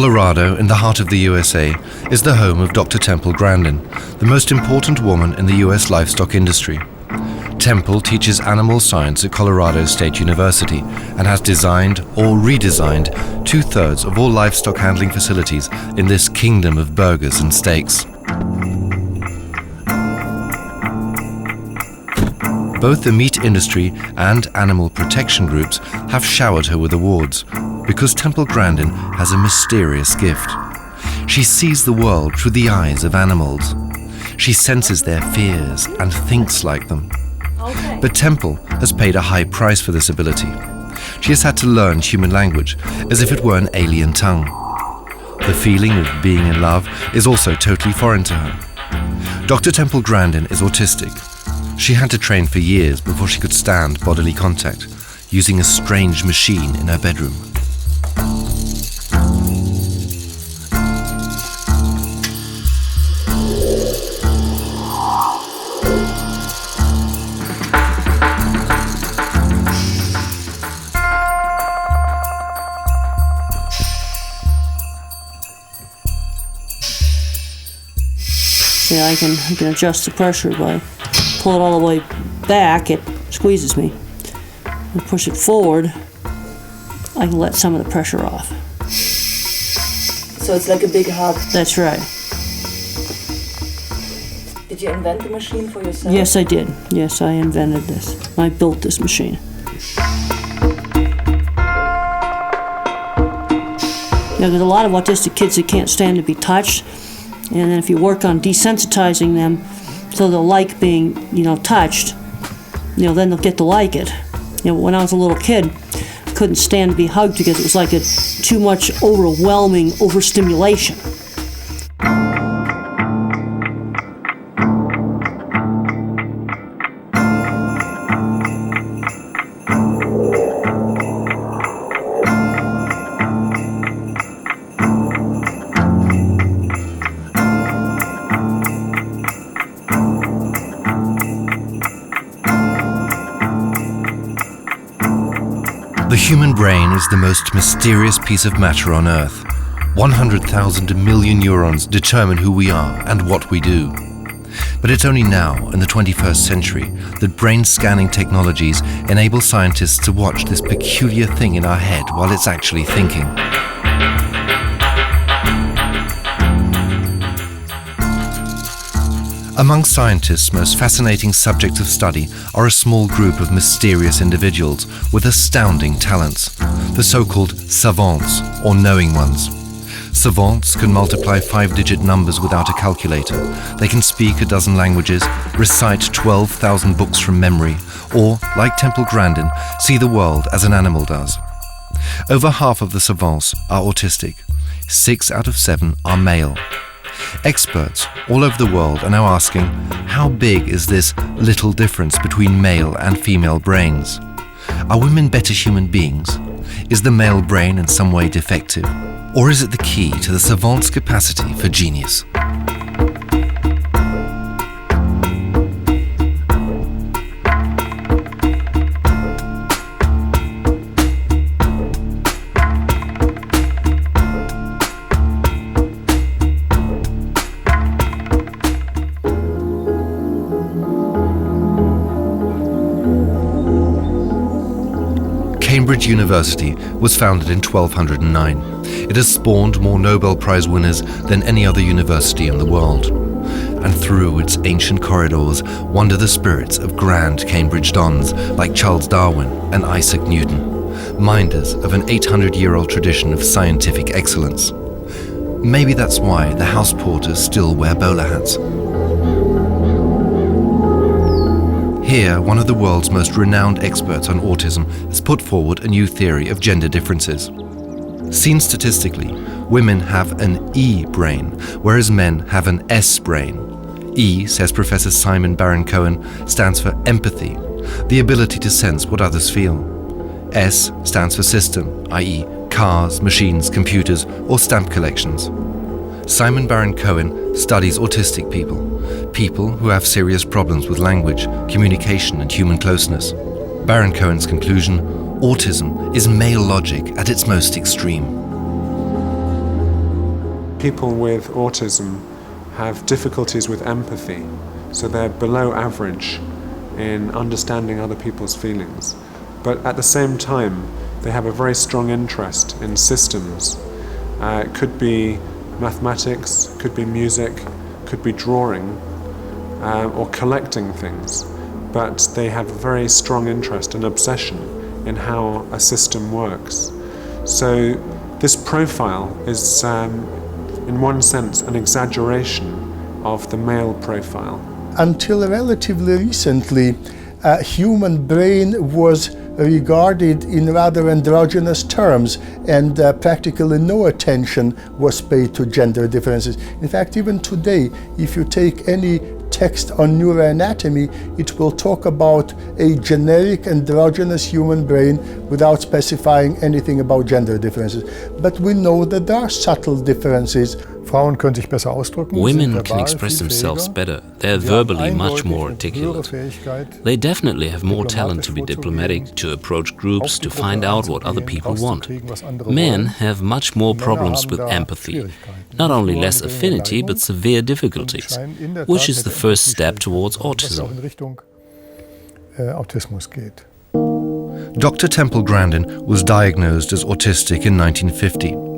Colorado, in the heart of the USA, is the home of Dr. Temple Grandin, the most important woman in the US livestock industry. Temple teaches animal science at Colorado State University and has designed or redesigned 2/3 of all livestock handling facilities in this kingdom of burgers and steaks. Both the meat industry and animal protection groups have showered her with awards because Temple Grandin has a mysterious gift. She sees the world through the eyes of animals. She senses their fears and thinks like them. But Temple has paid a high price for this ability. She has had to learn human language as if it were an alien tongue. The feeling of being in love is also totally foreign to her. Dr. Temple Grandin is autistic. She had to train for years before she could stand bodily contact, using a strange machine in her bedroom. See, I can adjust the pressure by pull it all the way back, it squeezes me. And push it forward, I can let some of the pressure off. So it's like a big hug. That's right. Did you invent the machine for yourself? Yes, I did. Yes, I invented this. I built this machine. Now, there's a lot of autistic kids that can't stand to be touched, and then if you work on desensitizing them so they'll like being, touched, then they'll get to like it. When I was a little kid, I couldn't stand to be hugged because it was like too much overwhelming overstimulation. The human brain is the most mysterious piece of matter on Earth. 100,000 million neurons determine who we are and what we do. But it's only now, in the 21st century, that brain scanning technologies enable scientists to watch this peculiar thing in our head while it's actually thinking. Among scientists' most fascinating subjects of study are a small group of mysterious individuals with astounding talents, the so-called savants, or knowing ones. Savants can multiply 5-digit numbers without a calculator. They can speak a dozen languages, recite 12,000 books from memory, or, like Temple Grandin, see the world as an animal does. Over half of the savants are autistic. 6 out of 7 are male. Experts all over the world are now asking, how big is this little difference between male and female brains? Are women better human beings? Is the male brain in some way defective? Or is it the key to the savant's capacity for genius? Cambridge University was founded in 1209. It has spawned more Nobel Prize winners than any other university in the world. And through its ancient corridors wander the spirits of grand Cambridge dons like Charles Darwin and Isaac Newton, minders of an 800-year-old tradition of scientific excellence. Maybe that's why the house porters still wear bowler hats. Here, one of the world's most renowned experts on autism has put forward a new theory of gender differences. Seen statistically, women have an E brain, whereas men have an S brain. E, says Professor Simon Baron-Cohen, stands for empathy, the ability to sense what others feel. S stands for system, i.e. cars, machines, computers, or stamp collections. Simon Baron-Cohen studies autistic people who have serious problems with language, communication, and human closeness. Baron-Cohen's conclusion: autism is male logic at its most extreme. People with autism have difficulties with empathy, so they're below average in understanding other people's feelings. But at the same time, they have a very strong interest in systems. It could be mathematics, could be music, could be drawing, or collecting things. But they have a very strong interest and obsession in how a system works. So this profile is, in one sense, an exaggeration of the male profile. Until relatively recently, human brain was regarded in rather androgynous terms, and practically no attention was paid to gender differences. In fact, even today, if you take any text on neuroanatomy, it will talk about a generic androgynous human brain without specifying anything about gender differences. But we know that there are subtle differences. Women can express themselves better. They're verbally much more articulate. They definitely have more talent to be diplomatic, to approach groups, to find out what other people want. Men have much more problems with empathy. Not only less affinity, but severe difficulties, which is the first step towards autism. Dr. Temple Grandin was diagnosed as autistic in 1950.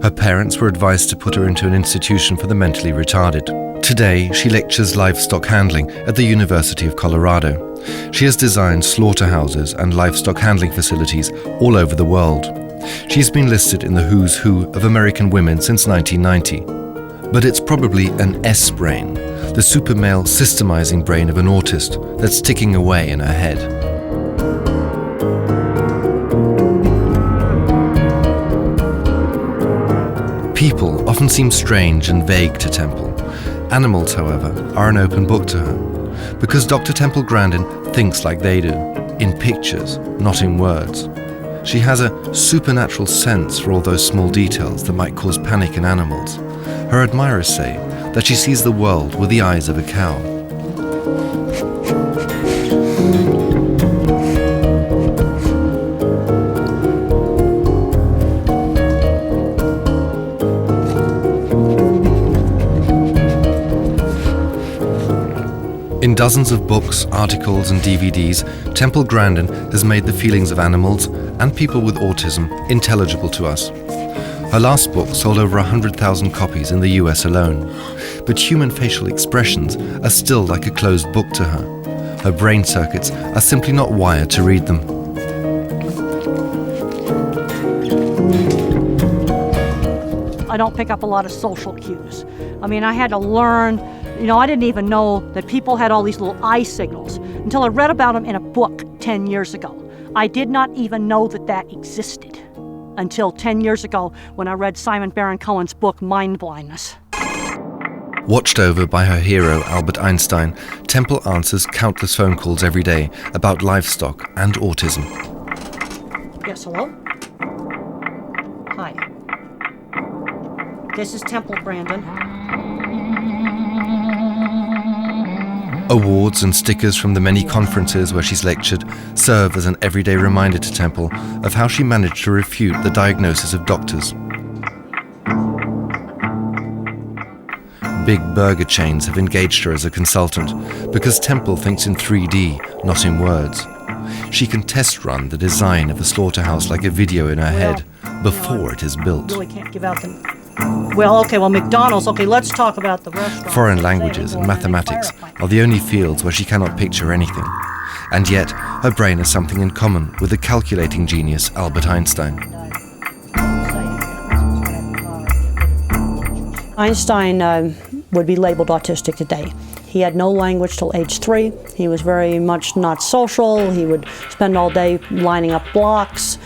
Her parents were advised to put her into an institution for the mentally retarded. Today, she lectures livestock handling at the University of Colorado. She has designed slaughterhouses and livestock handling facilities all over the world. She's been listed in the who's who of American women since 1990. But it's probably an S-brain, the super male systemizing brain of an autist that's ticking away in her head. People often seem strange and vague to Temple. Animals, however, are an open book to her, because Dr. Temple Grandin thinks like they do, in pictures, not in words. She has a supernatural sense for all those small details that might cause panic in animals. Her admirers say that she sees the world with the eyes of a cow. In dozens of books, articles and DVDs, Temple Grandin has made the feelings of animals and people with autism intelligible to us. Her last book sold over 100,000 copies in the US alone. But human facial expressions are still like a closed book to her. Her brain circuits are simply not wired to read them. I don't pick up a lot of social cues. I mean, I had to learn. I didn't even know that people had all these little eye signals until I read about them in a book 10 years ago. I did not even know that existed until 10 years ago when I read Simon Baron-Cohen's book, Mind Blindness. Watched over by her hero, Albert Einstein, Temple answers countless phone calls every day about livestock and autism. Yes, hello? Hi. This is Temple Grandin. Awards and stickers from the many conferences where she's lectured serve as an everyday reminder to Temple of how she managed to refute the diagnosis of doctors. Big burger chains have engaged her as a consultant because Temple thinks in 3D, not in words. She can test run the design of a slaughterhouse like a video in her head before it is built. Really can't give out them. Well, McDonald's. Let's talk about the restaurant. Foreign languages and mathematics are the only fields where she cannot picture anything. And yet, her brain has something in common with the calculating genius Albert Einstein. Einstein would be labeled autistic today. He had no language till age 3. He was very much not social. He would spend all day lining up blocks,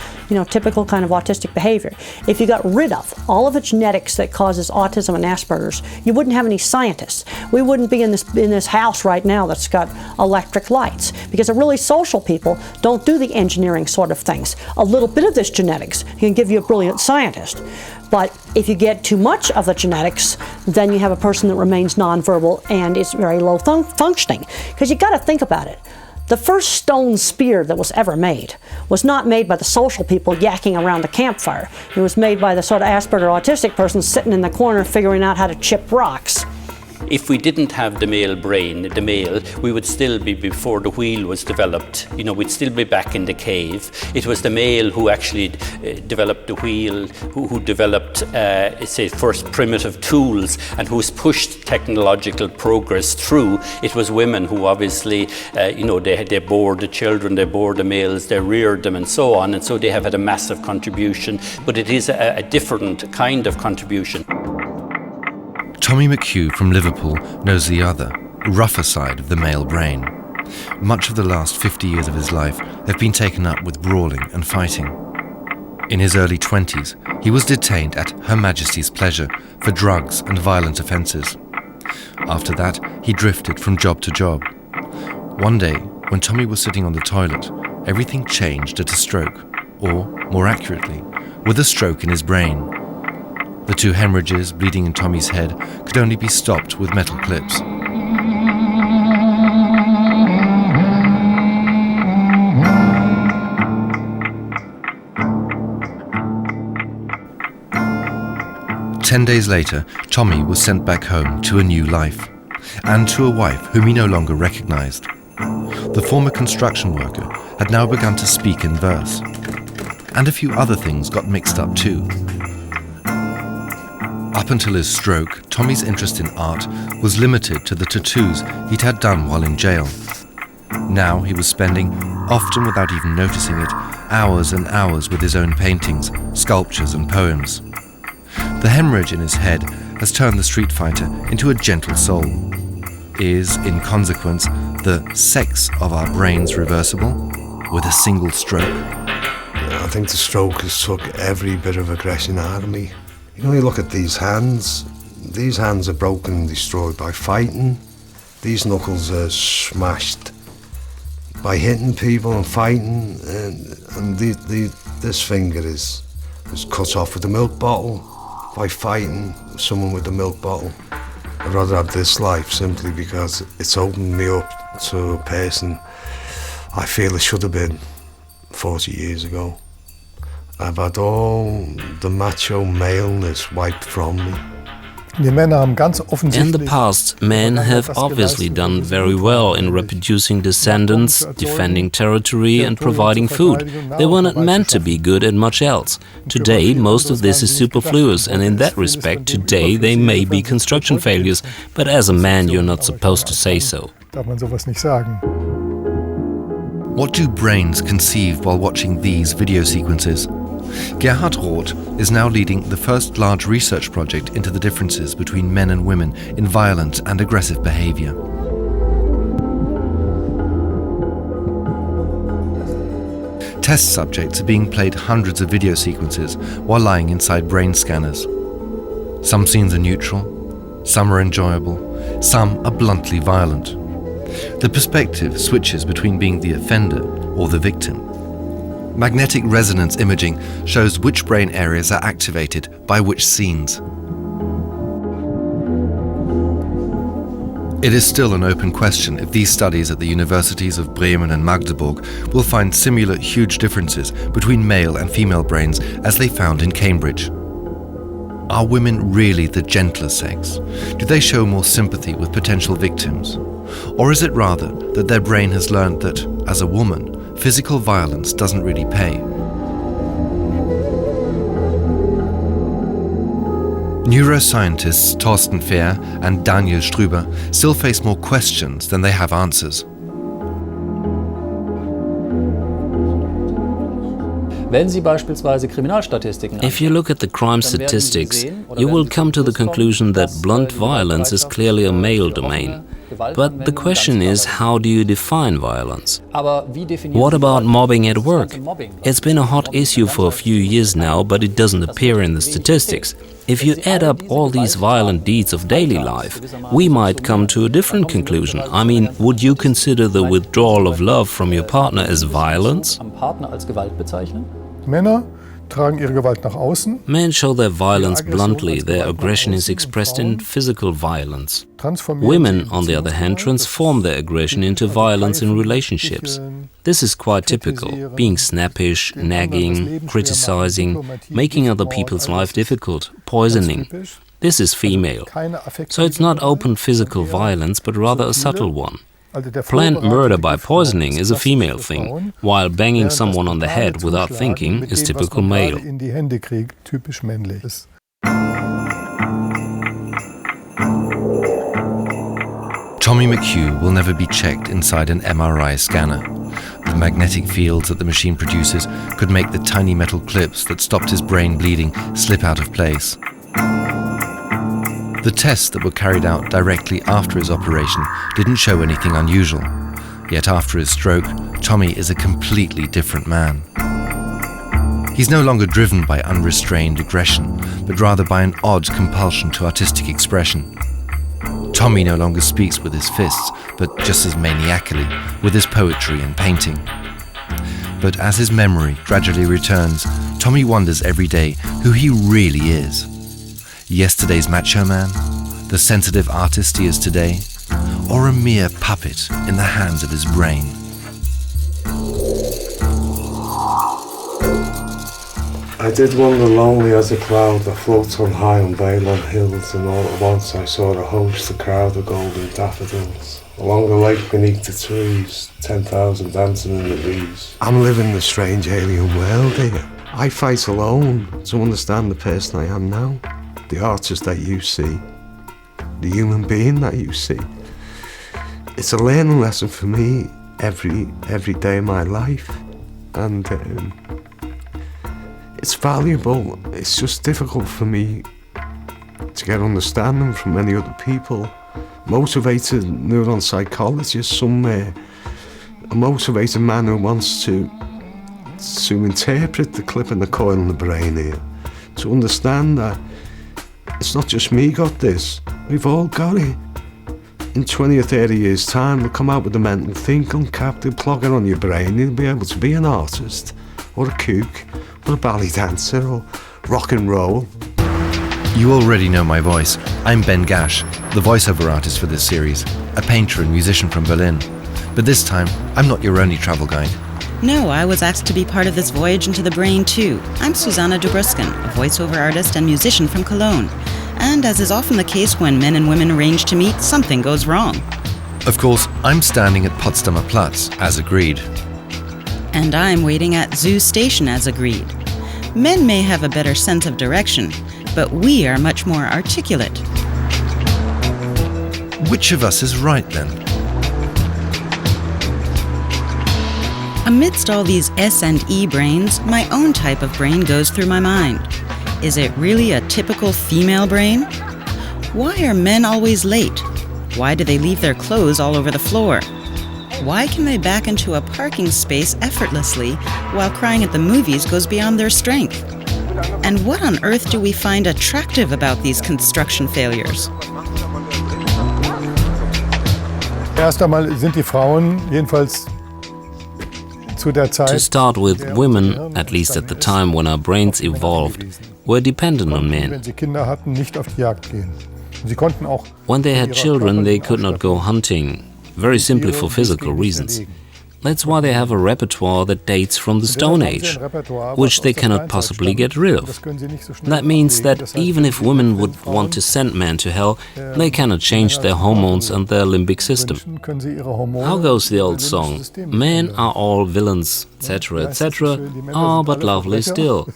typical kind of autistic behavior. If you got rid of all of the genetics that causes autism and Asperger's, you wouldn't have any scientists. We wouldn't be in this house right now that's got electric lights, because the really social people don't do the engineering sort of things. A little bit of this genetics can give you a brilliant scientist. But if you get too much of the genetics, then you have a person that remains nonverbal and is very low functioning. Because you got to think about it. The first stone spear that was ever made was not made by the social people yakking around the campfire. It was made by the sort of Asperger autistic person sitting in the corner figuring out how to chip rocks. If we didn't have the male brain, the male, we would still be before the wheel was developed. You know, we'd still be back in the cave. It was the male who actually developed the wheel, who developed, say, first primitive tools, and who's pushed technological progress through. It was women who obviously, you know, they bore the children, they bore the males, they reared them and so on, and so they have had a massive contribution, but it is a different kind of contribution. Tommy McHugh from Liverpool knows the other, rougher side of the male brain. Much of the last 50 years of his life have been taken up with brawling and fighting. In his early 20s, he was detained at Her Majesty's pleasure for drugs and violent offences. After that, he drifted from job to job. One day, when Tommy was sitting on the toilet, everything changed at a stroke, or, more accurately, with a stroke in his brain. The 2 hemorrhages bleeding in Tommy's head could only be stopped with metal clips. Ten days later, Tommy was sent back home to a new life, and to a wife whom he no longer recognized. The former construction worker had now begun to speak in verse, and a few other things got mixed up too. Up until his stroke, Tommy's interest in art was limited to the tattoos he'd had done while in jail. Now he was spending, often without even noticing it, hours and hours with his own paintings, sculptures and poems. The hemorrhage in his head has turned the street fighter into a gentle soul. Is, in consequence, the sex of our brains reversible with a single stroke? I think the stroke has took every bit of aggression out of me. You know, you look at these hands are broken and destroyed by fighting. These knuckles are smashed by hitting people and fighting, and this finger is cut off with a milk bottle by fighting someone with a milk bottle. I'd rather have this life simply because it's opened me up to a person I feel it should have been 40 years ago. I've had all the macho maleness wiped from me. In the past, men have obviously done very well in reproducing descendants, defending territory and providing food. They were not meant to be good at much else. Today, most of this is superfluous, and in that respect, today they may be construction failures, but as a man you're not supposed to say so. What do brains conceive while watching these video sequences? Gerhard Roth is now leading the first large research project into the differences between men and women in violent and aggressive behavior. Test subjects are being played hundreds of video sequences while lying inside brain scanners. Some scenes are neutral, some are enjoyable, some are bluntly violent. The perspective switches between being the offender or the victim. Magnetic resonance imaging shows which brain areas are activated by which scenes. It is still an open question if these studies at the universities of Bremen and Magdeburg will find similar huge differences between male and female brains as they found in Cambridge. Are women really the gentler sex? Do they show more sympathy with potential victims? Or is it rather that their brain has learned that, as a woman, physical violence doesn't really pay? Neuroscientists Thorsten Fehr and Daniel Strüber still face more questions than they have answers. If you look at the crime statistics, you will come to the conclusion that blunt violence is clearly a male domain. But the question is, how do you define violence? What about mobbing at work? It's been a hot issue for a few years now, but it doesn't appear in the statistics. If you add up all these violent deeds of daily life, we might come to a different conclusion. I mean, would you consider the withdrawal of love from your partner as violence? Men show their violence bluntly, their aggression is expressed in physical violence. Women, on the other hand, transform their aggression into violence in relationships. This is quite typical, being snappish, nagging, criticizing, making other people's life difficult, poisoning. This is female. So it's not open physical violence, but rather a subtle one. Planned murder by poisoning is a female thing, while banging someone on the head without thinking is typical male. Tommy McHugh will never be checked inside an MRI scanner. The magnetic fields that the machine produces could make the tiny metal clips that stopped his brain bleeding slip out of place. The tests that were carried out directly after his operation didn't show anything unusual. Yet after his stroke, Tommy is a completely different man. He's no longer driven by unrestrained aggression, but rather by an odd compulsion to artistic expression. Tommy no longer speaks with his fists, but just as maniacally, with his poetry and painting. But as his memory gradually returns, Tommy wonders every day who he really is. Yesterday's macho man, the sensitive artist he is today, or a mere puppet in the hands of his brain. I did wander lonely as a cloud that floats on high on Balon hills, and all at once I saw a host, a crowd of golden daffodils. Along the lake beneath the trees, 10,000 dancing in the breeze. I'm living in a strange alien world here. I fight alone to understand the person I am now. The artist that you see, the human being that you see. It's a learning lesson for me every day of my life, and it's valuable. It's just difficult for me to get understanding from many other people. Motivated neuron psychologist somewhere, a motivated man who wants to interpret the clip in the coil in the brain here, to understand that it's not just me got this, we've all got it. In 20 or 30 years' time, they'll come out with a mental think uncapped, they'll plug it on your brain, you'll be able to be an artist, or a kook, or a ballet dancer, or rock and roll. You already know my voice. I'm Ben Gash, the voiceover artist for this series, a painter and musician from Berlin. But this time, I'm not your only travel guide. No, I was asked to be part of this voyage into the brain too. I'm Susanna Dubruskin, a voiceover artist and musician from Cologne. And as is often the case when men and women arrange to meet, something goes wrong. Of course, I'm standing at Potsdamer Platz, as agreed. And I'm waiting at Zoo Station, as agreed. Men may have a better sense of direction, but we are much more articulate. Which of us is right then? Amidst all these S&E brains, my own type of brain goes through my mind. Is it really a typical female brain? Why are men always late? Why do they leave their clothes all over the floor? Why can they back into a parking space effortlessly while crying at the movies goes beyond their strength? And what on earth do we find attractive about these construction failures? Erst einmal sind die Frauen jedenfalls To start with, women, at least at the time when our brains evolved, were dependent on men. When they had children, they could not go hunting, very simply for physical reasons. That's why they have a repertoire that dates from the Stone Age, which they cannot possibly get rid of. That means that even if women would want to send men to hell, they cannot change their hormones and their limbic system. How goes the old song? Men are all villains, etc., etc., but lovely still.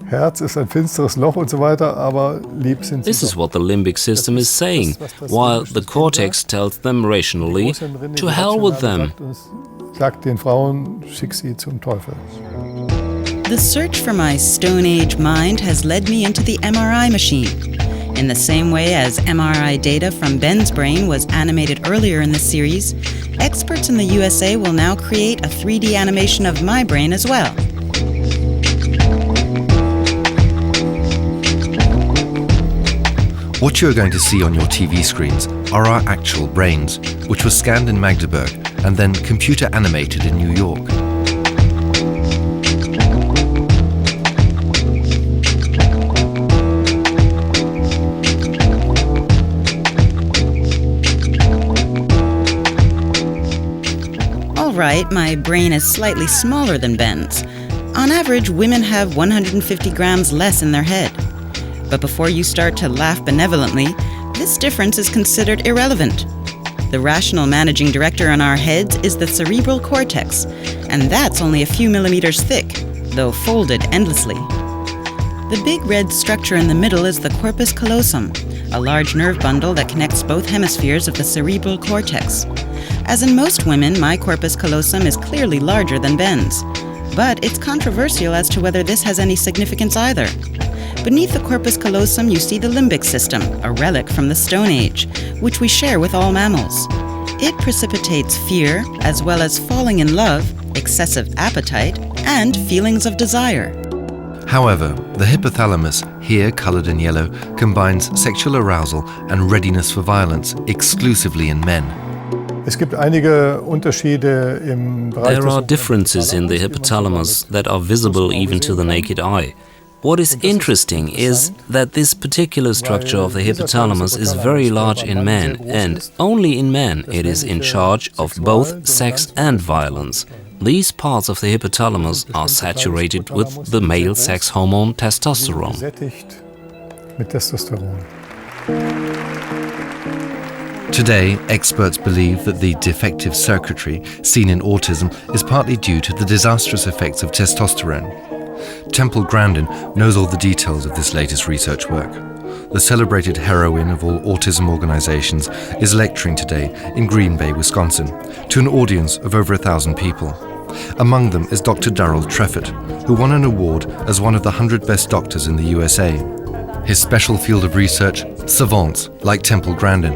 Herz ist ein finsteres Loch und so weiter, aber lieb sind sie. This is what the limbic system is saying, while the cortex tells them rationally, to hell with them. Sagt den Frauen, schick sie zum Teufel. The search for my Stone Age mind has led me into the MRI machine. In the same way as MRI data from Ben's brain was animated earlier in the series, experts in the USA will now create a 3D animation of my brain as well. What you are going to see on your TV screens are our actual brains, which were scanned in Magdeburg and then computer animated in New York. All right, my brain is slightly smaller than Ben's. On average, women have 150 grams less in their head. But before you start to laugh benevolently, this difference is considered irrelevant. The rational managing director in our heads is the cerebral cortex, and that's only a few millimeters thick, though folded endlessly. The big red structure in the middle is the corpus callosum, a large nerve bundle that connects both hemispheres of the cerebral cortex. As in most women, my corpus callosum is clearly larger than Ben's, but it's controversial as to whether this has any significance either. Beneath the corpus callosum, you see the limbic system, a relic from the Stone Age, which we share with all mammals. It precipitates fear, as well as falling in love, excessive appetite, and feelings of desire. However, the hypothalamus, here coloured in yellow, combines sexual arousal and readiness for violence exclusively in men. There are differences in the hypothalamus that are visible even to the naked eye. What is interesting is that this particular structure of the hypothalamus is very large in men, and only in men it is in charge of both sex and violence. These parts of the hypothalamus are saturated with the male sex hormone testosterone. Today, experts believe that the defective circuitry seen in autism is partly due to the disastrous effects of testosterone. Temple Grandin knows all the details of this latest research work. The celebrated heroine of all autism organizations is lecturing today in Green Bay, Wisconsin, to an audience of over 1,000 people. Among them is Dr. Darrell Treffitt, who won an award as one of the 100 best doctors in the USA. His special field of research, savants like Temple Grandin.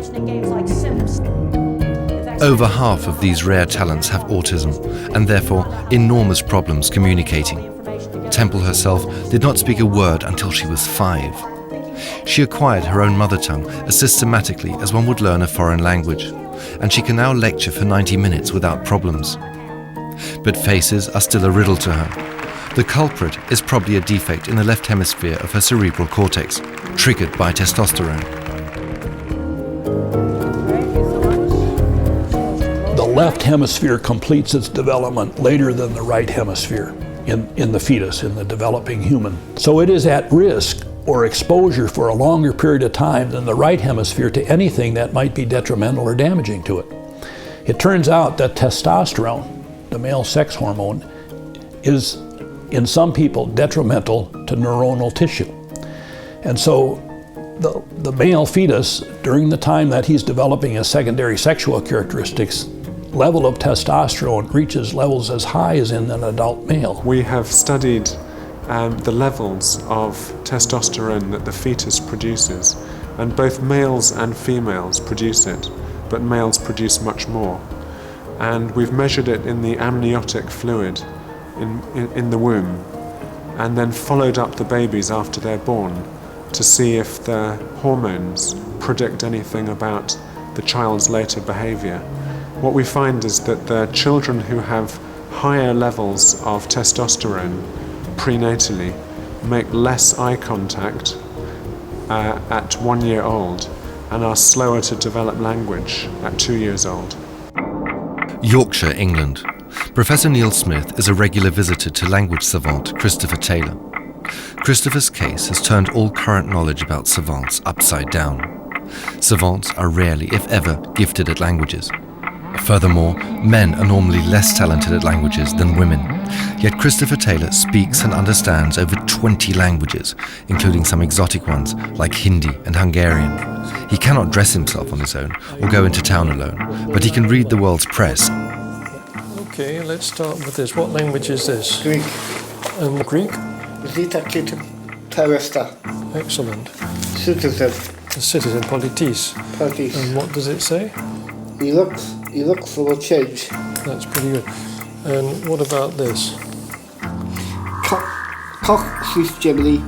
Over half of these rare talents have autism and therefore enormous problems communicating. Temple herself did not speak a word until she was 5. She acquired her own mother tongue as systematically as one would learn a foreign language, and she can now lecture for 90 minutes without problems. But faces are still a riddle to her. The culprit is probably a defect in the left hemisphere of her cerebral cortex, triggered by testosterone. The left hemisphere completes its development later than the right hemisphere in the fetus, in the developing human. So it is at risk or exposure for a longer period of time than the right hemisphere to anything that might be detrimental or damaging to it. It turns out that testosterone, the male sex hormone, is in some people detrimental to neuronal tissue. And so the male fetus, during the time that he's developing his secondary sexual characteristics, level of testosterone reaches levels as high as in an adult male. We have studied the levels of testosterone that the fetus produces, and both males and females produce it, but males produce much more. And we've measured it in the amniotic fluid in the womb, and then followed up the babies after they're born to see if the hormones predict anything about the child's later behavior. What we find is that the children who have higher levels of testosterone prenatally make less eye contact at 1 year old and are slower to develop language at 2 years old. Yorkshire, England. Professor Neil Smith is a regular visitor to language savant Christopher Taylor. Christopher's case has turned all current knowledge about savants upside down. Savants are rarely, if ever, gifted at languages. Furthermore, men are normally less talented at languages than women. Yet Christopher Taylor speaks and understands over 20 languages, including some exotic ones like Hindi and Hungarian. He cannot dress himself on his own or go into town alone, but he can read the world's press. Okay, let's start with this. What language is this? Greek. And Greek? Zita Kit Teresta. Excellent. Citizen. A citizen, politis. Politis. And what does it say? He looks for a change. That's pretty good. And what about this? Koch is Germany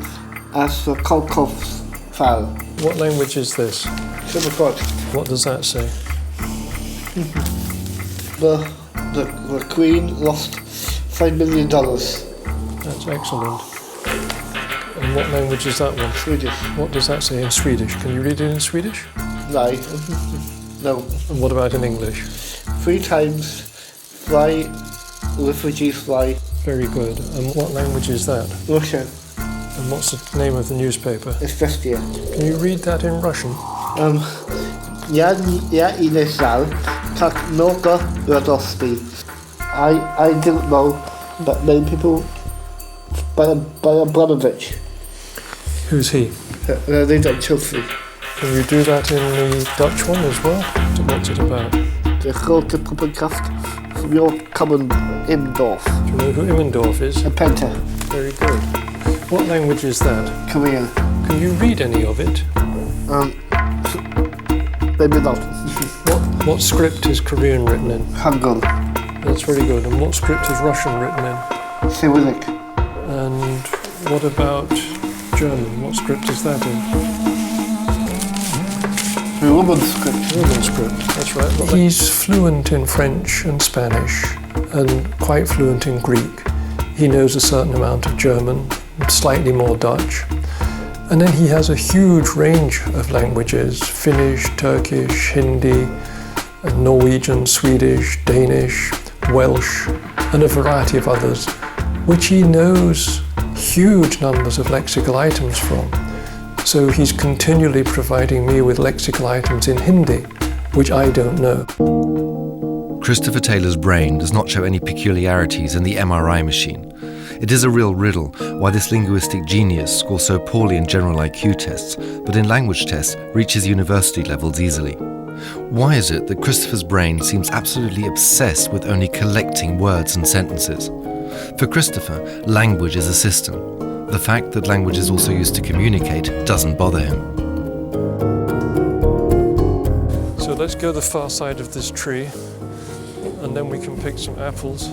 as the Kolkov's file. What language is this? What does that say? The Queen lost $5 million. That's excellent. And what language is that one? Swedish. What does that say in Swedish? Can you read it in Swedish? No. And what about in English? 3 times fly, refugees fly. Very good. And what language is that? Russian. And what's the name of the newspaper? It's just here. Can you read that in Russian? Я и не знал, как много радости. I didn't know that many people. Baron-Cohen. Who's he? They don't Chelsea. Can you do that in the Dutch one as well? What's it about? De grote poppenkast from your common Immendorf. Do you know who Immendorf is? A painter. Very good. What language is that? Korean. Can you read any of it? Maybe not. What script is Korean written in? Hangul. That's very good. And what script is Russian written in? Cyrillic. And what about German? What script is that in? Roman script. Roman script, that's right. He's fluent in French and Spanish and quite fluent in Greek. He knows a certain amount of German, slightly more Dutch. And then he has a huge range of languages: Finnish, Turkish, Hindi, Norwegian, Swedish, Danish, Welsh, and a variety of others, which he knows huge numbers of lexical items from. So he's continually providing me with lexical items in Hindi, which I don't know. Christopher Taylor's brain does not show any peculiarities in the MRI machine. It is a real riddle why this linguistic genius scores so poorly in general IQ tests, but in language tests reaches university levels easily. Why is it that Christopher's brain seems absolutely obsessed with only collecting words and sentences? For Christopher, language is a system. The fact that language is also used to communicate doesn't bother him. So let's go the far side of this tree, and then we can pick some apples.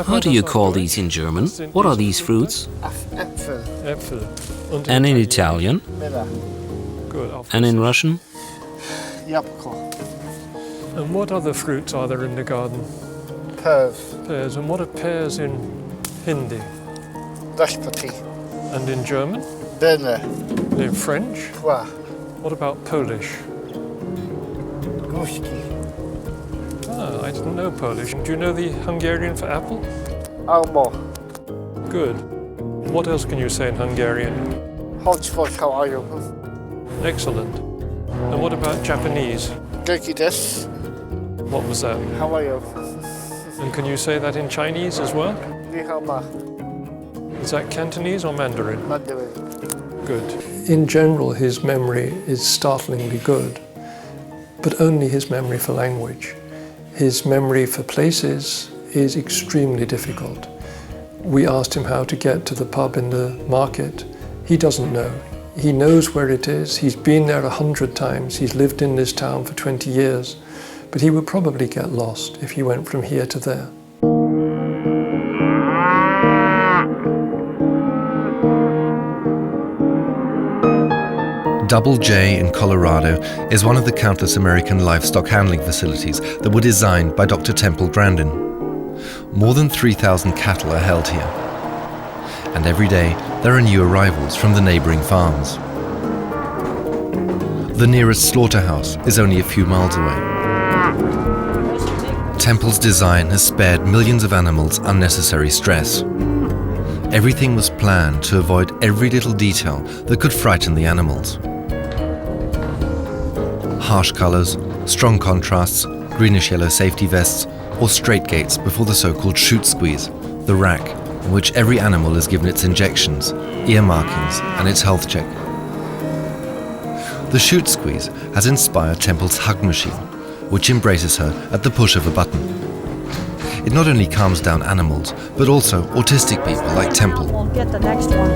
How do you call these in German? What are these fruits? Äpfel. And in Italian? Good. And in Russian? Jabłko. And what other fruits are there in the garden? Pears. Pears. And what are pears in Hindi? Dashpati. And in German? Birne. And in French? Pois. What about Polish? Gruszki. I didn't know Polish. Do you know the Hungarian for apple? Almo. Good. What else can you say in Hungarian? Hodgepodge, how are you? Excellent. And what about Japanese? Genki desu. What was that? How are you? And can you say that in Chinese as well? Ni hao ma. Is that Cantonese or Mandarin? Mandarin. Good. In general, his memory is startlingly good, but only his memory for language. His memory for places is extremely difficult. We asked him how to get to the pub in the market. He doesn't know. He knows where it is. He's been there 100 times. He's lived in this town for 20 years. But he would probably get lost if he went from here to there. Double J in Colorado is one of the countless American livestock handling facilities that were designed by Dr. Temple Grandin. More than 3,000 cattle are held here. And every day there are new arrivals from the neighboring farms. The nearest slaughterhouse is only a few miles away. Temple's design has spared millions of animals unnecessary stress. Everything was planned to avoid every little detail that could frighten the animals. Harsh colors, strong contrasts, greenish-yellow safety vests, or straight gates before the so-called chute squeeze, the rack in which every animal is given its injections, ear markings, and its health check. The chute squeeze has inspired Temple's hug machine, which embraces her at the push of a button. It not only calms down animals, but also autistic people like Temple. We'll get the next one.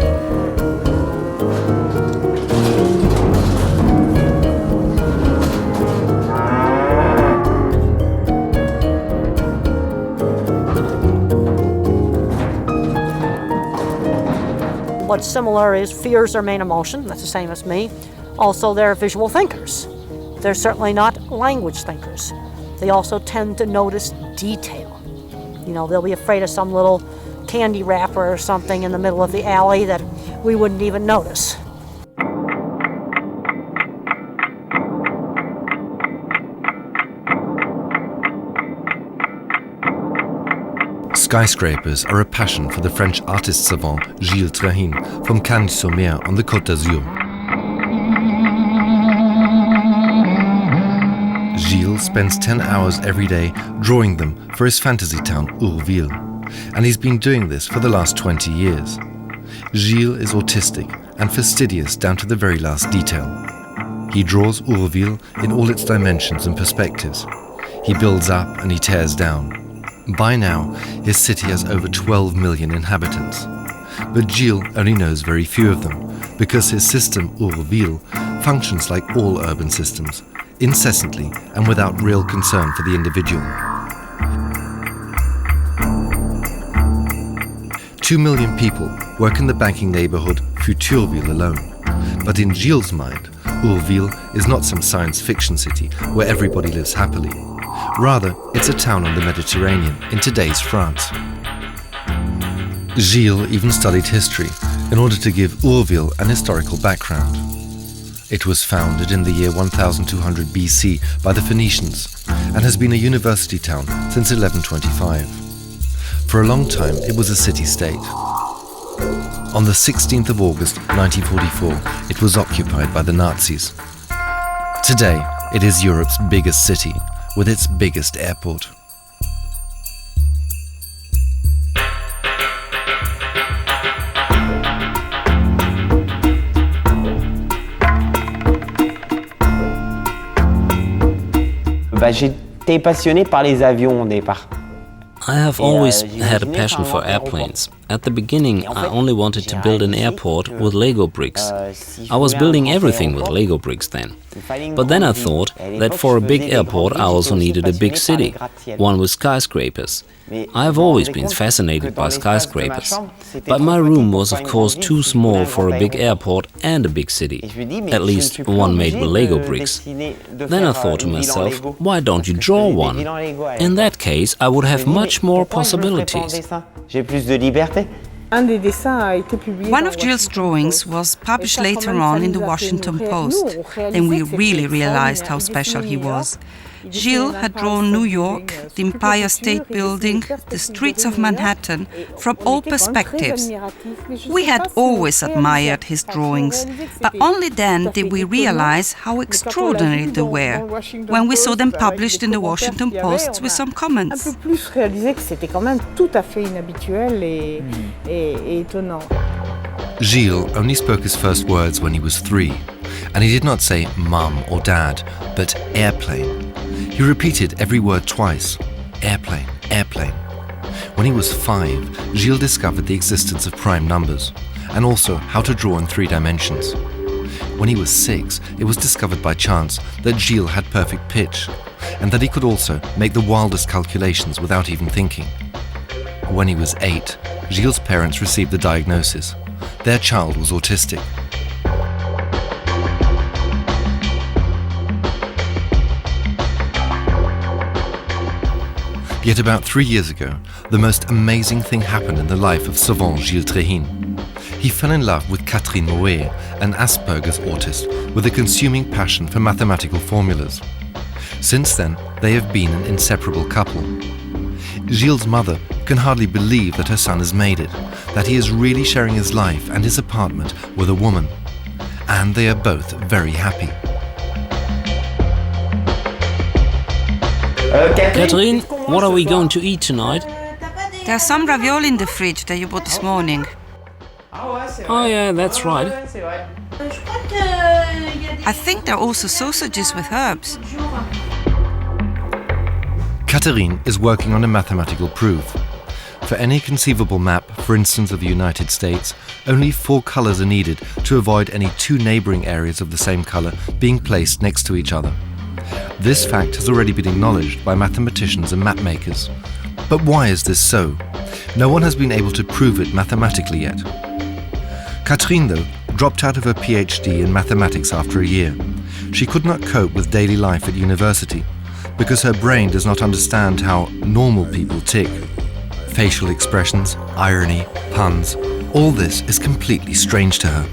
What's similar is fear is their main emotion. That's the same as me. Also, they're visual thinkers. They're certainly not language thinkers. They also tend to notice detail. You know, they'll be afraid of some little candy wrapper or something in the middle of the alley that we wouldn't even notice. Skyscrapers are a passion for the French artist savant Gilles Trahin from Cagnes-sur-Mer on the Côte d'Azur. Gilles spends 10 hours every day drawing them for his fantasy town Urville, and he's been doing this for the last 20 years. Gilles is autistic and fastidious down to the very last detail. He draws Urville in all its dimensions and perspectives. He builds up and he tears down. By now, his city has over 12 million inhabitants. But Gilles only knows very few of them, because his system, Urville, functions like all urban systems, incessantly and without real concern for the individual. 2 million people work in the banking neighborhood Futureville alone. But in Gilles' mind, Urville is not some science fiction city where everybody lives happily. Rather, it's a town on the Mediterranean in today's France. Gilles even studied history in order to give Urville an historical background. It was founded in the year 1200 BC by the Phoenicians and has been a university town since 1125. For a long time, it was a city-state. On the 16th of August 1944, it was occupied by the Nazis. Today, it is Europe's biggest city, with its biggest airport. J'étais passionné par les avions au départ. I have always had a passion for airplanes. At the beginning, I only wanted to build an airport with Lego bricks. I was building everything with Lego bricks then. But then I thought that for a big airport I also needed a big city, one with skyscrapers. I have always been fascinated by skyscrapers. But my room was of course too small for a big airport and a big city, at least one made with Lego bricks. Then I thought to myself, why don't you draw one? In that case, I would have much more possibilities. One of Gilles' drawings was published later on in the Washington Post. Then we really realized how special he was. Gilles had drawn New York, the Empire State Building, the streets of Manhattan, from all perspectives. We had always admired his drawings, but only then did we realize how extraordinary they were, when we saw them published in the Washington Post with some comments. Gilles only spoke his first words when he was 3, and he did not say mum or dad, but airplane. He repeated every word twice, airplane, airplane. When he was 5, Gilles discovered the existence of prime numbers, and also how to draw in 3 dimensions. When he was 6, it was discovered by chance that Gilles had perfect pitch, and that he could also make the wildest calculations without even thinking. When he was 8, Gilles' parents received the diagnosis. Their child was autistic. Yet about 3 years ago, the most amazing thing happened in the life of savant Gilles Trahin. He fell in love with Chri, an Asperger's autist with a consuming passion for mathematical formulas. Since then, they have been an inseparable couple. Gilles' mother can hardly believe that her son has made it, that he is really sharing his life and his apartment with a woman. And they are both very happy. Catherine, what are we going to eat tonight? There's some ravioli in the fridge that you bought this morning. Oh yeah, that's right. I think there are also sausages with herbs. Catherine is working on a mathematical proof. For any conceivable map, for instance of the United States, only 4 colors are needed to avoid any 2 neighboring areas of the same color being placed next to each other. This fact has already been acknowledged by mathematicians and mapmakers. But why is this so? No one has been able to prove it mathematically yet. Catherine, though, dropped out of her PhD in mathematics after a year. She could not cope with daily life at university because her brain does not understand how normal people tick. Facial expressions, irony, puns, all this is completely strange to her.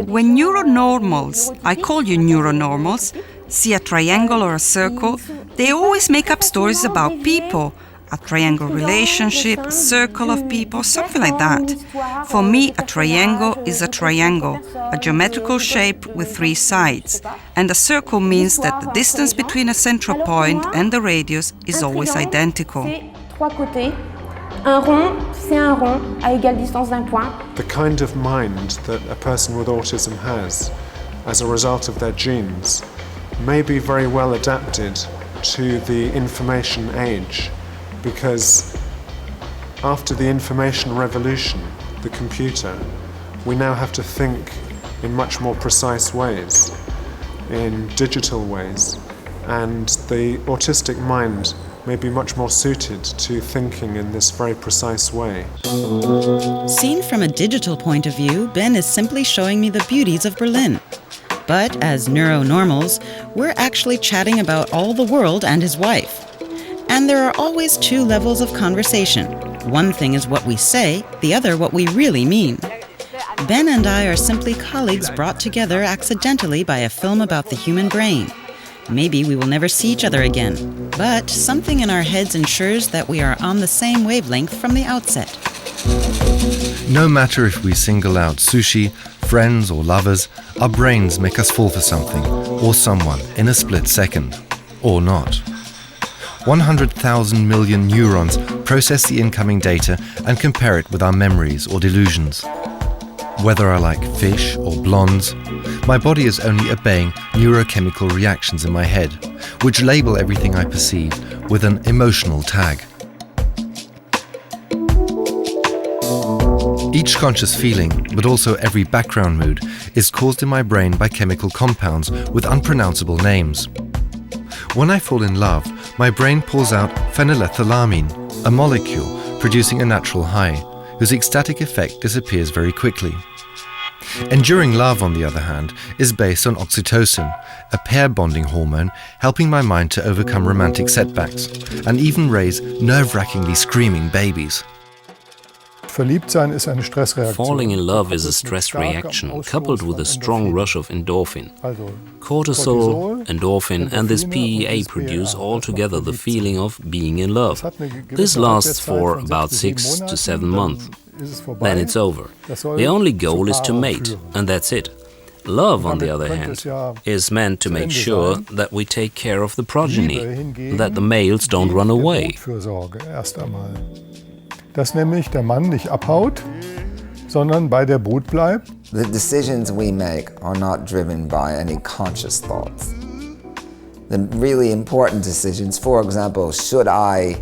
When neuronormals, I call you neuronormals, see a triangle or a circle, they always make up stories about people. A triangle relationship, a circle of people, something like that. For me, a triangle is a triangle, a geometrical shape with 3 sides. And a circle means that the distance between a central point and the radius is always identical. The kind of mind that a person with autism has as a result of their genes may be very well adapted to the information age, because after the information revolution, the computer, we now have to think in much more precise ways, in digital ways, and the autistic mind may be much more suited to thinking in this very precise way. Seen from a digital point of view, Ben is simply showing me the beauties of Berlin. But as neuronormals, we're actually chatting about all the world and his wife. And there are always 2 levels of conversation. One thing is what we say, the other what we really mean. Ben and I are simply colleagues brought together accidentally by a film about the human brain. Maybe we will never see each other again, but something in our heads ensures that we are on the same wavelength from the outset. No matter if we single out sushi, friends or lovers, our brains make us fall for something or someone in a split second, or not. 100,000 million neurons process the incoming data and compare it with our memories or delusions. Whether I like fish or blondes, my body is only obeying neurochemical reactions in my head, which label everything I perceive with an emotional tag. Each conscious feeling, but also every background mood, is caused in my brain by chemical compounds with unpronounceable names. When I fall in love, my brain pulls out phenylethylamine, a molecule producing a natural high, whose ecstatic effect disappears very quickly. Enduring love, on the other hand, is based on oxytocin, a pair-bonding hormone helping my mind to overcome romantic setbacks and even raise nerve-wrackingly screaming babies. Falling in love is a stress reaction coupled with a strong rush of endorphin. Cortisol, endorphin and this PEA produce altogether the feeling of being in love. This lasts for about 6 to 7 months. Then it's over. The only goal is to mate, and that's it. Love, on the other hand, is meant to make sure that we take care of the progeny, that the males don't run away. Dass nämlich der Mann nicht abhaut, sondern bei der Brut bleibt. The decisions we make are not driven by any conscious thoughts. The really important decisions, for example, should I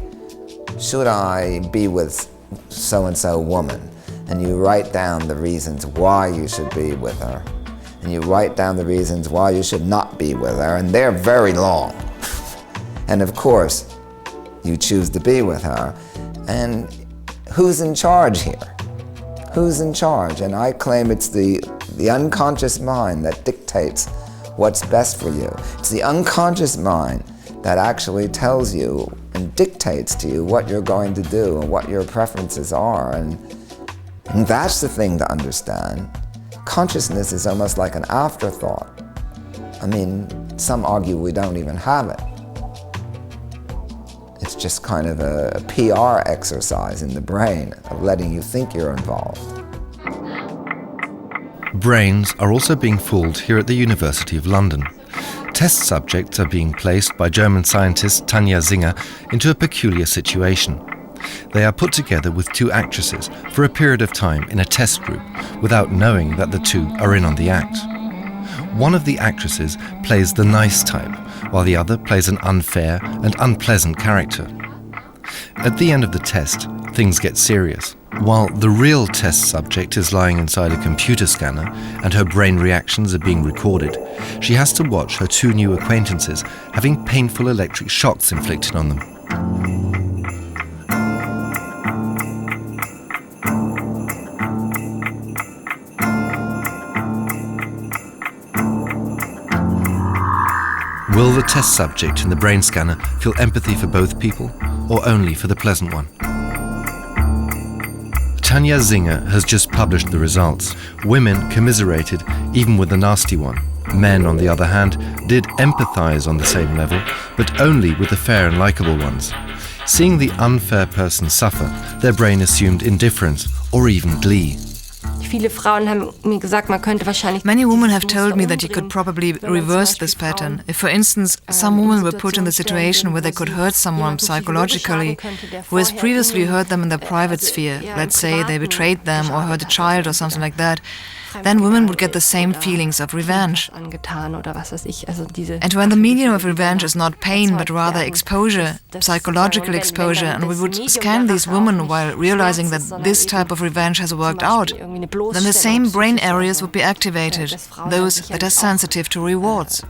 be with so-and-so woman? And you write down the reasons why you should be with her. And you write down the reasons why you should not be with her, and they're very long. And of course, you choose to be with her. And who's in charge here? Who's in charge? And I claim it's the unconscious mind that dictates what's best for you. It's the unconscious mind that actually tells you and dictates to you what you're going to do and what your preferences are. And that's the thing to understand. Consciousness is almost like an afterthought. I mean, some argue we don't even have it. It's just kind of a PR exercise in the brain of letting you think you're involved. Brains are also being fooled here at the University of London. Test subjects are being placed by German scientist Tanja Singer into a peculiar situation. They are put together with 2 actresses for a period of time in a test group without knowing that the 2 are in on the act. One of the actresses plays the nice type, while the other plays an unfair and unpleasant character. At the end of the test, things get serious. While the real test subject is lying inside a computer scanner and her brain reactions are being recorded, she has to watch her 2 new acquaintances having painful electric shocks inflicted on them. Will the test subject in the brain scanner feel empathy for both people, or only for the pleasant one? Tanja Singer has just published the results. Women commiserated even with the nasty one, Men, on the other hand, did empathize on the same level, but only with the fair and likable ones. Seeing the unfair person suffer, their brain assumed indifference or even glee. Many women have told me that you could probably reverse this pattern. If, for instance, some women were put in the situation where they could hurt someone psychologically who has previously hurt them in their private sphere, let's say they betrayed them or hurt a child or something like that, then women would get the same feelings of revenge. And when the medium of revenge is not pain but rather exposure, psychological exposure, and we would scan these women while realizing that this type of revenge has worked out, then the same brain areas would be activated, those that are sensitive to rewards.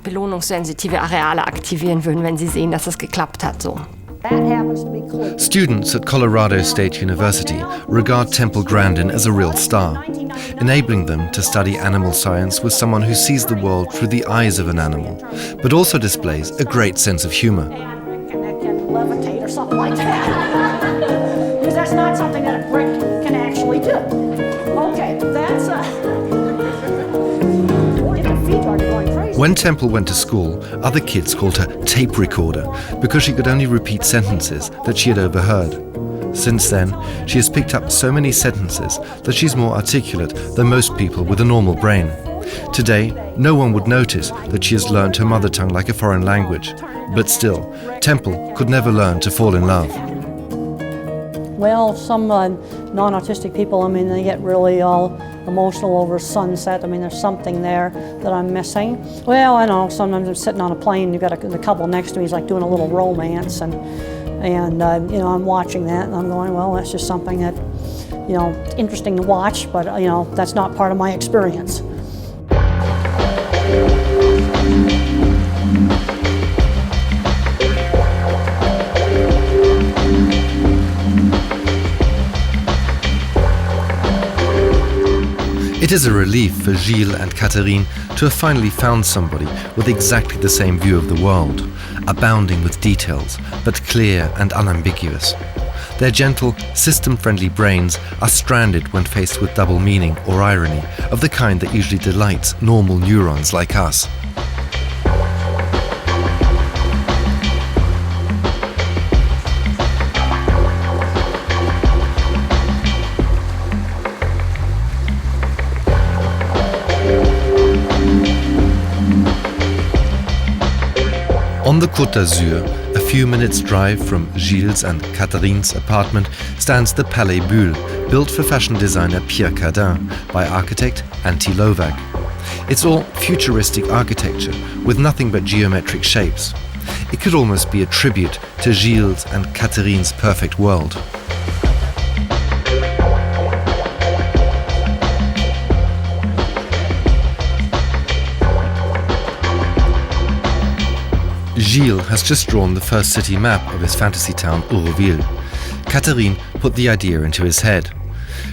Students at Colorado State University regard Temple Grandin as a real star, enabling them to study animal science with someone who sees the world through the eyes of an animal, but also displays a great sense of humor. Levitate or something like that. Because that's not something that a brick can actually do. Okay, that's When Temple went to school, other kids called her tape recorder because she could only repeat sentences that she had overheard. Since then, she has picked up so many sentences that she's more articulate than most people with a normal brain. Today, no one would notice that she has learned her mother tongue like a foreign language. But still, Temple could never learn to fall in love. Well, some non-autistic people, I mean, they get really all emotional over sunset. I mean, there's something there that I'm missing. Well, I know, sometimes I'm sitting on a plane, you've got the couple next to me is like doing a little romance, and you know, I'm watching that, and I'm going, well, that's just something that, you know, it's interesting to watch, but, you know, that's not part of my experience. It is a relief for Gilles and Catherine to have finally found somebody with exactly the same view of the world, abounding with details, but clear and unambiguous. Their gentle, system-friendly brains are stranded when faced with double meaning or irony of the kind that usually delights normal neurons like us. On the Côte d'Azur, a few minutes' drive from Gilles and Catherine's apartment, stands the Palais Bulle, built for fashion designer Pierre Cardin by architect Antti Lovak. It's all futuristic architecture with nothing but geometric shapes. It could almost be a tribute to Gilles and Catherine's perfect world. Gilles has just drawn the first city map of his fantasy town Auroville. Catherine put the idea into his head.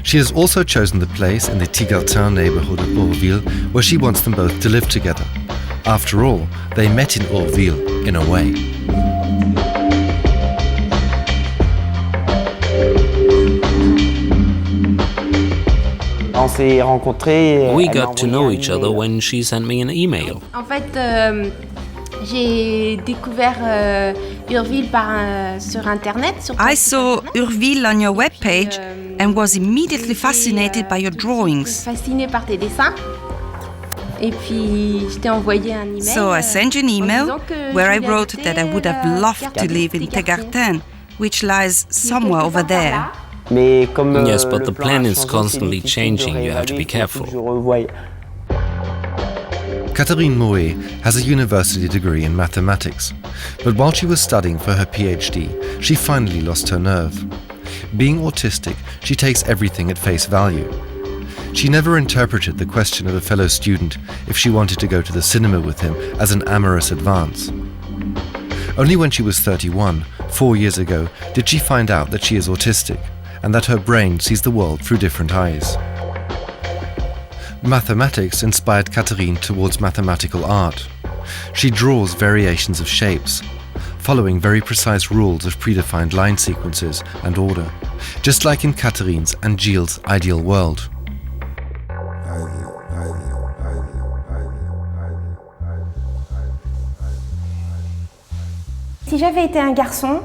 She has also chosen the place in the Tigartin neighborhood of Auroville where she wants them both to live together. After all, they met in Auroville in a way. We got to know each other when she sent me an email. J'ai découvert Urville sur Internet. I saw Urville on your webpage and was immediately fascinated by your drawings. Fascinée par tes dessins. Et puis, je t'ai envoyé un email. So I sent you an email where I wrote that I would have loved to live in Tigartin, which lies somewhere over there. Yes, but the plan is constantly changing. You have to be careful. Catherine Moët has a university degree in mathematics, but while she was studying for her PhD, she finally lost her nerve. Being autistic, she takes everything at face value. She never interpreted the question of a fellow student if she wanted to go to the cinema with him as an amorous advance. Only when she was 31, 4 years ago, did she find out that she is autistic and that her brain sees the world through different eyes. Mathematics inspired Catherine towards mathematical art. She draws variations of shapes, following very precise rules of predefined line sequences and order, just like in Catherine's and Gilles' ideal world. Si j'avais été un garçon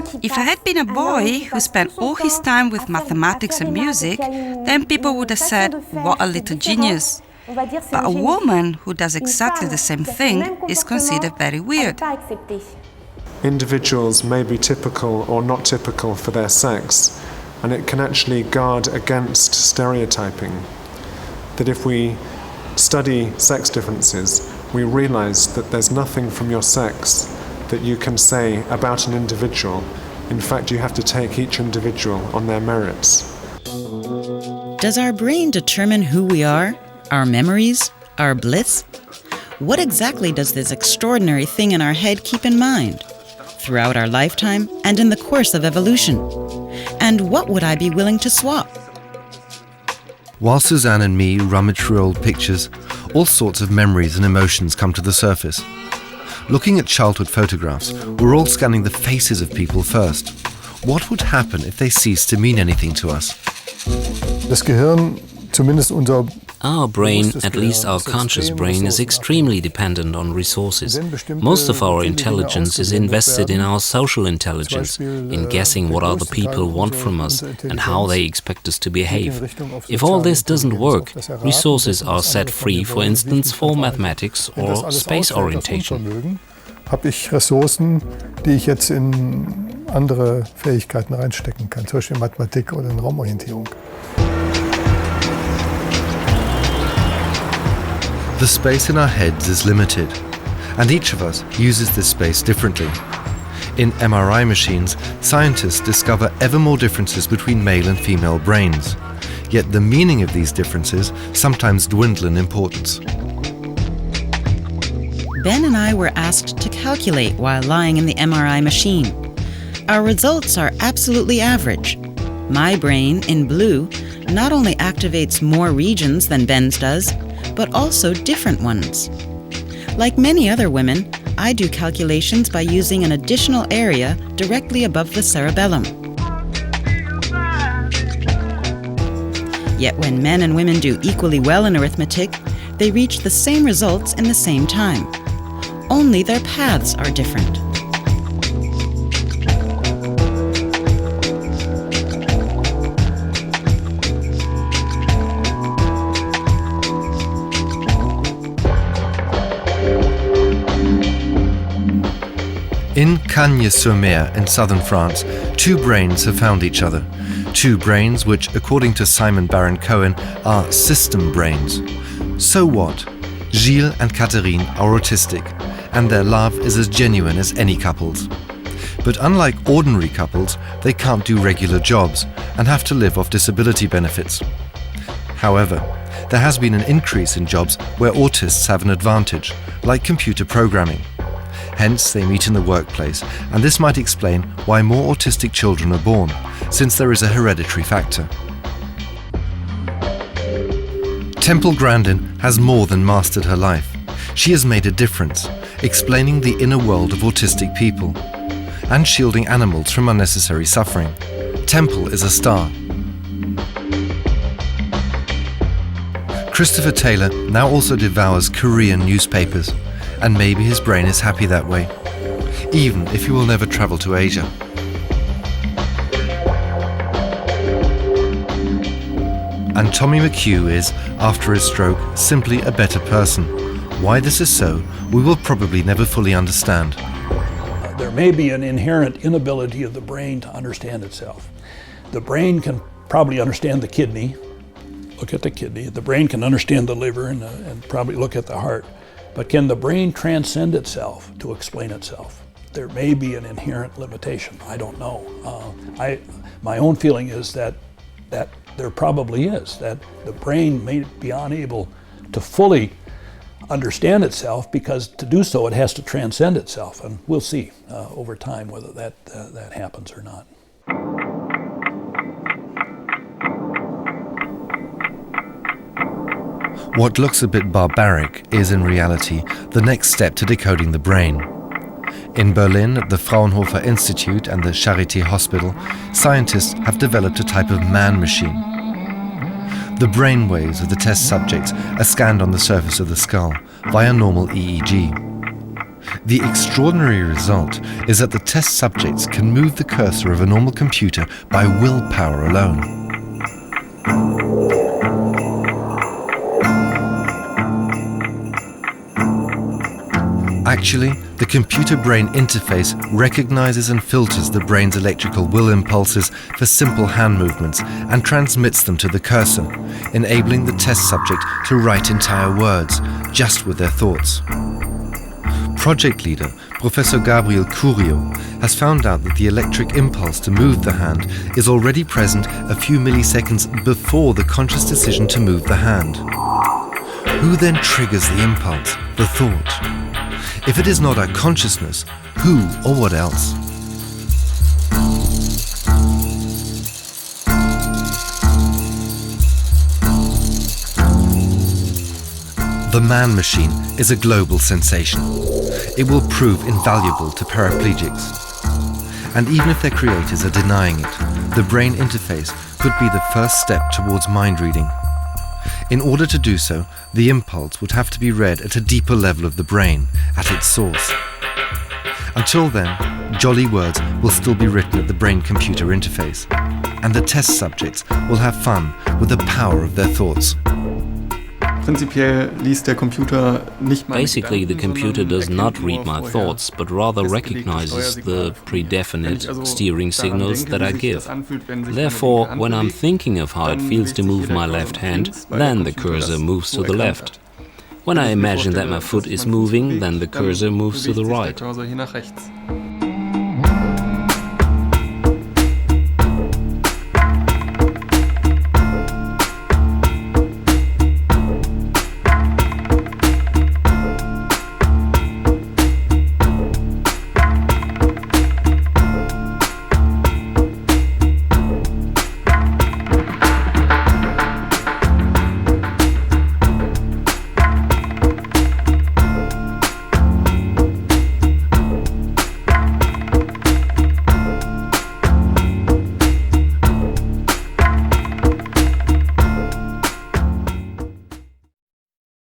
qui If I had been a boy who spent all his time with mathematics and music, then people would have said, what a little genius. But a woman who does exactly the same thing is considered very weird. Individuals may be typical or not typical for their sex, and it can actually guard against stereotyping. That if we study sex differences, we realize that there's nothing from your sex that you can say about an individual. In fact, you have to take each individual on their merits. Does our brain determine who we are? Our memories? Our bliss? What exactly does this extraordinary thing in our head keep in mind? Throughout our lifetime and in the course of evolution? And what would I be willing to swap? While Suzanne and me rummage through old pictures, all sorts of memories and emotions come to the surface. Looking at childhood photographs, we're all scanning the faces of people first. What would happen if they ceased to mean anything to us? Das Gehirn, zumindest unser Our brain, at least our conscious brain, is extremely dependent on resources. Most of our intelligence is invested in our social intelligence, in guessing what other people want from us and how they expect us to behave. If all this doesn't work, resources are set free, for instance, for mathematics or space orientation. Habe ich Ressourcen, die ich jetzt in andere Fähigkeiten reinstecken kann, zum Beispiel in Mathematik oder in Raumorientierung. The space in our heads is limited, and each of us uses this space differently. In MRI machines, scientists discover ever more differences between male and female brains. Yet the meaning of these differences sometimes dwindle in importance. Ben and I were asked to calculate while lying in the MRI machine. Our results are absolutely average. My brain, in blue, not only activates more regions than Ben's does, but also different ones. Like many other women, I do calculations by using an additional area directly above the cerebellum. Yet when men and women do equally well in arithmetic, they reach the same results in the same time. Only their paths are different. In Cagnes-sur-Mer in southern France, two brains have found each other. Two brains which, according to Simon Baron-Cohen, are system brains. So what? Gilles and Catherine are autistic, and their love is as genuine as any couple's. But unlike ordinary couples, they can't do regular jobs and have to live off disability benefits. However, there has been an increase in jobs where autists have an advantage, like computer programming. Hence, they meet in the workplace, and this might explain why more autistic children are born, since there is a hereditary factor. Temple Grandin has more than mastered her life. She has made a difference, explaining the inner world of autistic people, and shielding animals from unnecessary suffering. Temple is a star. Christopher Taylor now also devours Korean newspapers, and maybe his brain is happy that way, even if he will never travel to Asia. And Tommy McHugh is, after his stroke, simply a better person. Why this is so, we will probably never fully understand. There may be an inherent inability of the brain to understand itself. The brain can probably understand the kidney, look at the kidney. The brain can understand the liver and probably look at the heart. But can the brain transcend itself to explain itself? There may be an inherent limitation. I don't know. My own feeling is that there probably is, that the brain may be unable to fully understand itself, because to do so it has to transcend itself, and we'll see over time whether that happens or not. What looks a bit barbaric is in reality the next step to decoding the brain. In Berlin, at the Fraunhofer Institute and the Charité Hospital, scientists have developed a type of man-machine. The brain waves of the test subjects are scanned on the surface of the skull via normal EEG. The extraordinary result is that the test subjects can move the cursor of a normal computer by willpower alone. Actually, the computer-brain interface recognizes and filters the brain's electrical will impulses for simple hand movements and transmits them to the cursor, enabling the test subject to write entire words, just with their thoughts. Project leader, Professor Gabriel Curio, has found out that the electric impulse to move the hand is already present a few milliseconds before the conscious decision to move the hand. Who then triggers the impulse, the thought? If it is not our consciousness, who or what else? The man machine is a global sensation. It will prove invaluable to paraplegics. And even if their creators are denying it, the brain interface could be the first step towards mind reading. In order to do so, the impulse would have to be read at a deeper level of the brain, at its source. Until then, jolly words will still be written at the brain-computer interface, and the test subjects will have fun with the power of their thoughts. Basically, the computer does not read my thoughts, but rather recognizes the predefinite steering signals that I give. Therefore, when I'm thinking of how it feels to move my left hand, then the cursor moves to the left. When I imagine that my foot is moving, then the cursor moves to the right.